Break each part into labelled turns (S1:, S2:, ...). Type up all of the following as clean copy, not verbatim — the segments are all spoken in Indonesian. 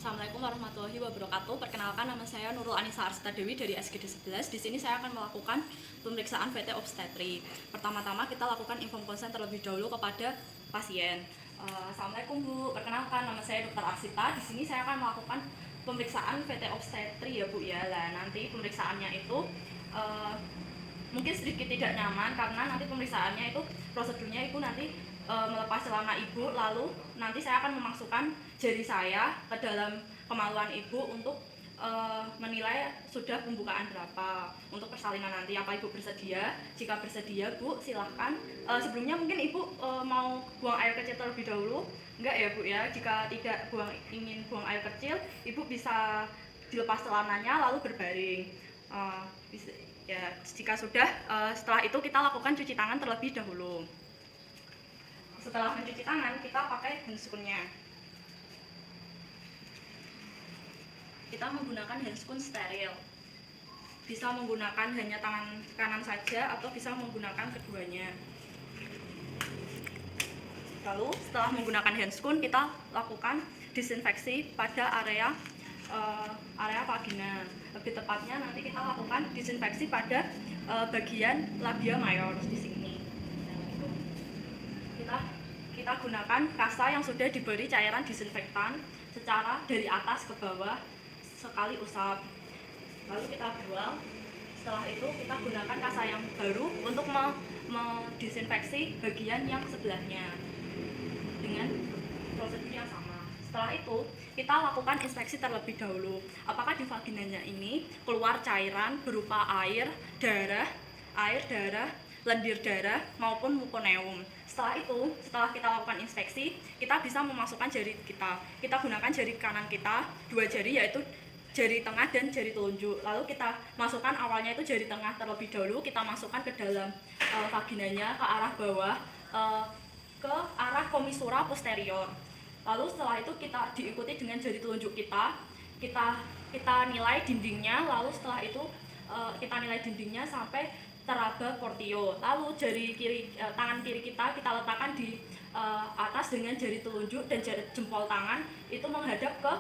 S1: Assalamualaikum warahmatullahi wabarakatuh. Perkenalkan, nama saya Nurul Anissa Arsita Dewi dari SGD 11. Di sini saya akan melakukan pemeriksaan VT obstetri. Pertama-tama kita lakukan inform konsen terlebih dahulu kepada pasien. Assalamualaikum Bu, perkenalkan nama saya Dr. Arsita. Di sini saya akan melakukan pemeriksaan VT obstetri ya Bu ya. Lah nanti pemeriksaannya itu mungkin sedikit tidak nyaman karena nanti pemeriksaannya itu prosedurnya itu nanti melepas celana ibu, lalu nanti saya akan memasukkan jari saya ke dalam kemaluan ibu untuk menilai sudah pembukaan berapa untuk persalinan nanti. Apa ibu bersedia? Jika bersedia Bu, silahkan. Sebelumnya mungkin ibu mau buang air kecil terlebih dahulu? Enggak ya Bu ya. Jika tidak ingin buang air kecil, ibu bisa dilepas celananya lalu berbaring. Ya, jika sudah, setelah itu kita lakukan cuci tangan terlebih dahulu. Setelah mencuci tangan, kita pakai handscoon-nya. Kita menggunakan handscoon steril. Bisa menggunakan hanya tangan kanan saja atau bisa menggunakan keduanya. Lalu setelah menggunakan handscoon, kita lakukan disinfeksi pada area vagina. Lebih tepatnya nanti kita lakukan disinfeksi pada bagian labia major di sini. Kita gunakan kasa yang sudah diberi cairan disinfektan secara dari atas ke bawah sekali usap. Lalu kita buang. Setelah itu kita gunakan kasa yang baru untuk mendisinfeksi bagian yang sebelahnya dengan prosedur yang sama. Setelah itu kita lakukan inspeksi terlebih dahulu. Apakah di vaginanya ini keluar cairan berupa air, darah, lendir darah maupun mukoneum. Setelah itu, setelah kita lakukan inspeksi, kita bisa memasukkan jari kita. Kita gunakan jari kanan kita, 2 jari yaitu jari tengah dan jari telunjuk. Lalu kita masukkan awalnya itu jari tengah terlebih dahulu, kita masukkan ke dalam vaginanya ke arah bawah, ke arah komisura posterior. Lalu setelah itu kita diikuti dengan jari telunjuk kita nilai dindingnya. Lalu setelah itu kita nilai dindingnya sampai teraba portio. Lalu tangan kiri kita letakkan di atas dengan jari telunjuk dan jari jempol tangan itu menghadap ke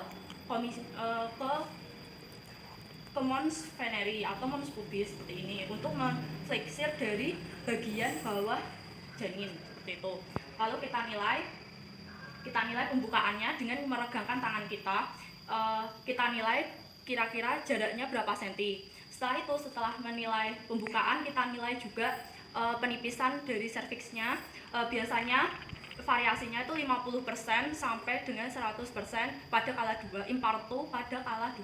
S1: mons veneri atau mons pubis seperti ini untuk menfleksir dari bagian bawah janin seperti itu. Lalu kita nilai pembukaannya dengan meregangkan tangan kita. Kita nilai kira-kira jaraknya berapa senti. Setelah menilai pembukaan, kita nilai juga penipisan dari serviksnya. Biasanya variasinya itu 50% sampai dengan 100% pada kala 2, impartu pada kala 2.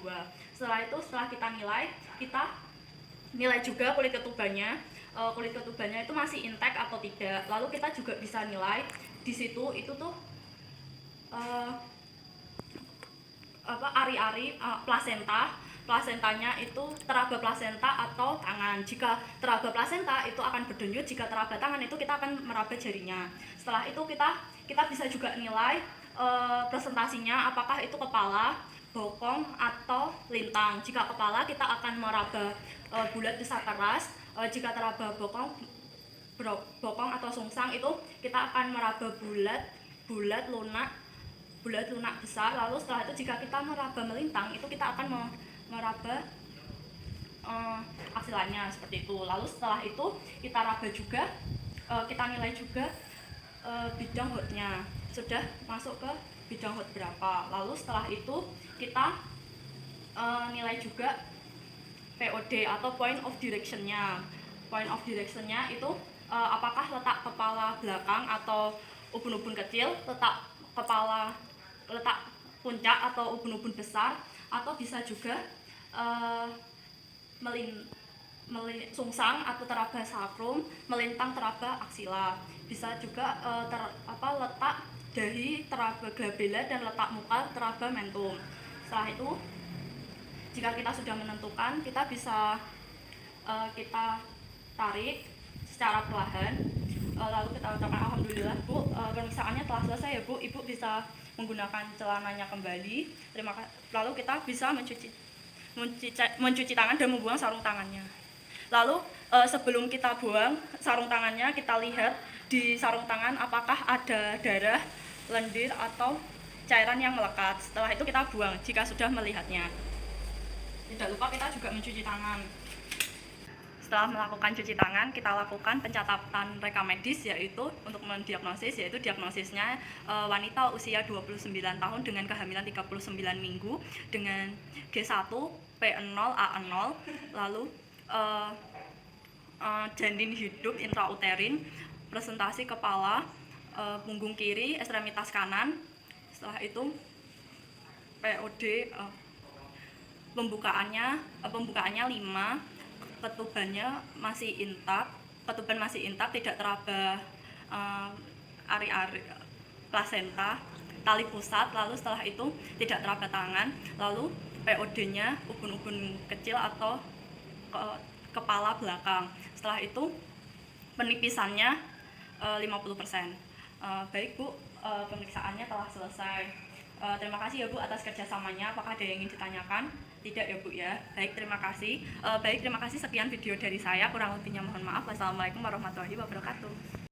S1: Setelah kita nilai juga kulit ketubannya. Kulit ketubannya itu masih intact atau tidak. Lalu kita juga bisa nilai di situ itu tuh ari-ari plasentanya itu teraba plasenta atau tangan. Jika teraba plasenta itu akan berdenyut, jika teraba tangan itu kita akan meraba jarinya. Setelah itu kita bisa juga nilai presentasinya, apakah itu kepala, bokong atau lintang. Jika kepala kita akan meraba bulat besar keras. Jika teraba bokong atau sungsang itu kita akan meraba bulat lunak besar. Lalu setelah itu jika kita meraba melintang itu kita akan meraba aksilannya seperti itu. Lalu setelah itu kita raba juga, kita nilai juga bidang hotnya sudah masuk ke bidang hot berapa. Lalu setelah itu kita nilai juga POD atau point of directionnya. Point of directionnya itu apakah letak kepala belakang atau ubun-ubun kecil, letak puncak atau ubun-ubun besar, atau bisa juga sungsang atau teraba sakrum melintang teraba aksila. Bisa juga letak dahi teraba glabella dan letak muka teraba mentum. Setelah itu jika kita sudah menentukan, kita bisa kita tarik secara perlahan. Lalu kita ucapkan alhamdulillah Bu, pemeriksaannya telah selesai ya Bu. Ibu bisa menggunakan celananya kembali. Terima kasih. Lalu kita bisa mencuci tangan dan membuang sarung tangannya. Lalu sebelum kita buang sarung tangannya, kita lihat di sarung tangan apakah ada darah, lendir atau cairan yang melekat. Setelah itu kita buang jika sudah melihatnya. Tidak lupa kita juga mencuci tangan. Setelah melakukan cuci tangan, kita lakukan pencatatan rekam medis, yaitu untuk mendiagnosis, yaitu diagnosisnya wanita usia 29 tahun dengan kehamilan 39 minggu dengan G1, P0, A0, lalu janin hidup intrauterin, presentasi kepala, punggung kiri, ekstremitas kanan. Setelah itu POD, pembukaannya 5, ketuban masih intak, tidak teraba ari-ari plasenta, tali pusat, lalu setelah itu tidak teraba tangan, lalu POD-nya ubun-ubun kecil atau kepala belakang. Setelah itu penipisannya 50%. Baik Bu, pemeriksaannya telah selesai. Terima kasih ya Bu atas kerjasamanya. Apakah ada yang ingin ditanyakan? Tidak ya Bu ya. Baik, terima kasih. Sekian video dari saya. Kurang lebihnya mohon maaf. Wassalamualaikum warahmatullahi wabarakatuh.